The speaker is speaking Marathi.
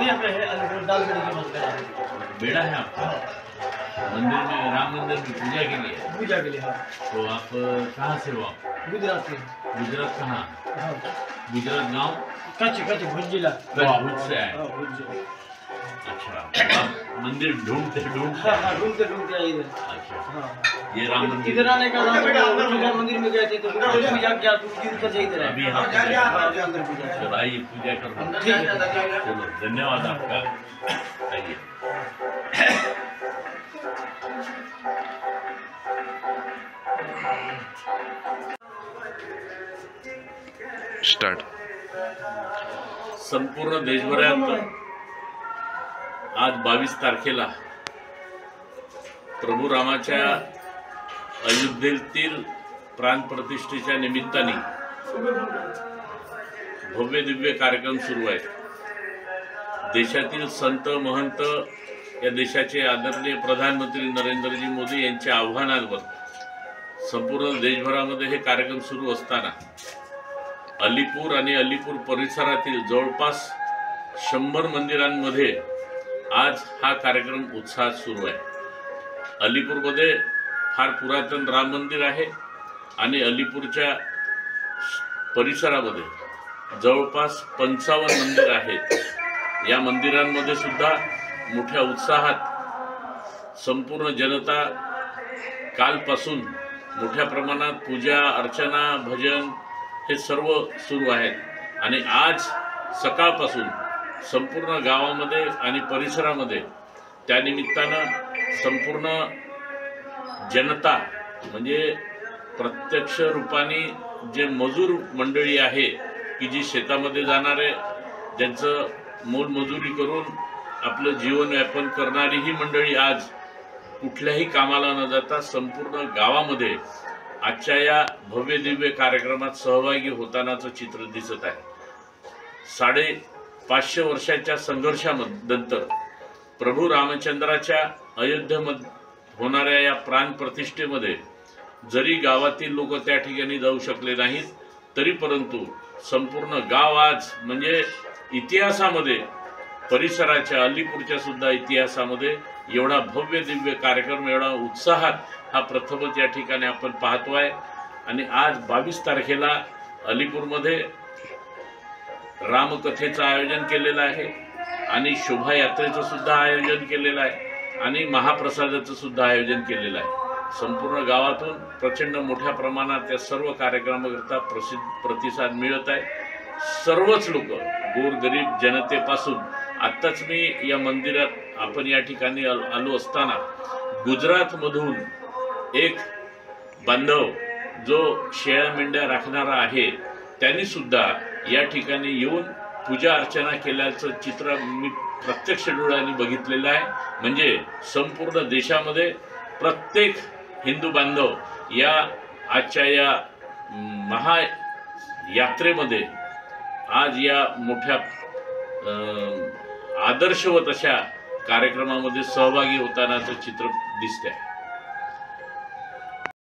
यहाँ पे है दाल बड़ी की मस्जिद है। बेड़ा है आपका मंदिर में, राम मंदिर में पूजा के लिए? पूजा के लिए हाँ। तो आप कहाँ से हो? आप गुजरात से। गुजरात कहाँ? हाँ। गुजरात गांव? कच्छ भुज जिला। भुज से आए? हाँ भुज जिला। अच्छा, आप मंदिर ढूंढते हाँ ढूंढते आए इधर। अच्छा हाँ। ये राम मंदिर इधर आने का मंदिर में गए थे तो पूजा किया तो इधर अभी यहाँ अंदर पूजा। चलो आइए पूजा कर। ठीक है। चलो धन्यवाद आपका। आइए। स्टार्ट। संपूर्ण देशभरात आज 22 तारखेला प्रभू रामाच्या अयोध्येतील प्राणप्रतिष्ठेच्या निमित्ताने भव्य दिव्य कार्यक्रम सुरू आहेत। देशातील संत महंत, या देशाचे आदरणीय प्रधानमंत्री नरेंद्रजी मोदी यांच्या आव्हानावर संपूर्ण देशभरामध्ये हे कार्यक्रम सुरू असताना अलीपूर आणि अलीपूर परिसरातील जवळपास 100 मंदिरांमध्ये आज हा कार्यक्रम उत्साहात सुरू आहे। अलीपूरमध्ये फार पुरातन राम मंदिर आहे आणि अलीपूरच्या परिसरामध्ये जवळपास 55 मंदिर आहेत। या मंदिरांमध्ये सुद्धा मोठ्या उत्साहात संपूर्ण जनता कालपासून मोठ्या प्रमाणात पूजा अर्चना भजन हे सर्व सुरू आहेत आणि आज सकाळपासून संपूर्ण गावामध्ये आणि परिसरामध्ये त्यानिमित्तानं संपूर्ण जनता म्हणजे प्रत्यक्ष रूपाने जे मजूर मंडळी आहे की जी शेतामध्ये जाणारे, ज्यांचं मोलमजुरी करून आपलं जीवन यापन करणारी ही मंडळी आज कुठल्याही कामाला न जाता संपूर्ण गावामध्ये आजच्या या भव्य दिव्य कार्यक्रमात सहभागी होतानाचं चित्र दिसत आहे। 550 वर्षाच्या संघर्षानंतर प्रभू रामचंद्राच्या अयोध्येमध्ये होणाऱ्या या प्राण प्रतिष्ठेमध्ये जरी गावातील लोक त्या ठिकाणी जाऊ शकले नाहीत तरी परंतु संपूर्ण गाव आज म्हणजे इतिहासामध्ये, परिसराच्या अलीपूरच्या सुद्धा इतिहासामध्ये एवढा भव्य दिव्य कार्यक्रम, एवढा उत्साहात हा प्रथमच या ठिकाणी आपण पाहतोय। आणि आज 22 तारखेला अलीपूरमध्ये रामकथेचं आयोजन केलेलं आहे आणि शोभायात्रेचं सुद्धा आयोजन केलेलं आहे आणि महाप्रसादाचं सुद्धा आयोजन केलेलं आहे। संपूर्ण गावातून प्रचंड मोठ्या प्रमाणात या सर्व कार्यक्रमाकरता प्रतिसाद मिळत आहे। सर्वच लोक, गोरगरीब जनतेपासून, आत्ताच मी या मंदिरात आपण या ठिकाणी आलो असताना गुजरातमधून एक बांधव जो शेळ्या मेंढ्या राखणारा आहे त्यांनी सुद्धा या ठिकाणी येऊन पूजा अर्चना केल्याचं चित्र मी प्रत्यक्ष डोळ्यांनी बघितलेलं आहे। म्हणजे संपूर्ण देशामध्ये प्रत्येक हिंदू बांधव या आजच्या या महायात्रेमध्ये आज या मोठ्या आदर्शवत अशा कार्यक्रमामध्ये सहभागी होतानाचं चित्र दिसते आहे।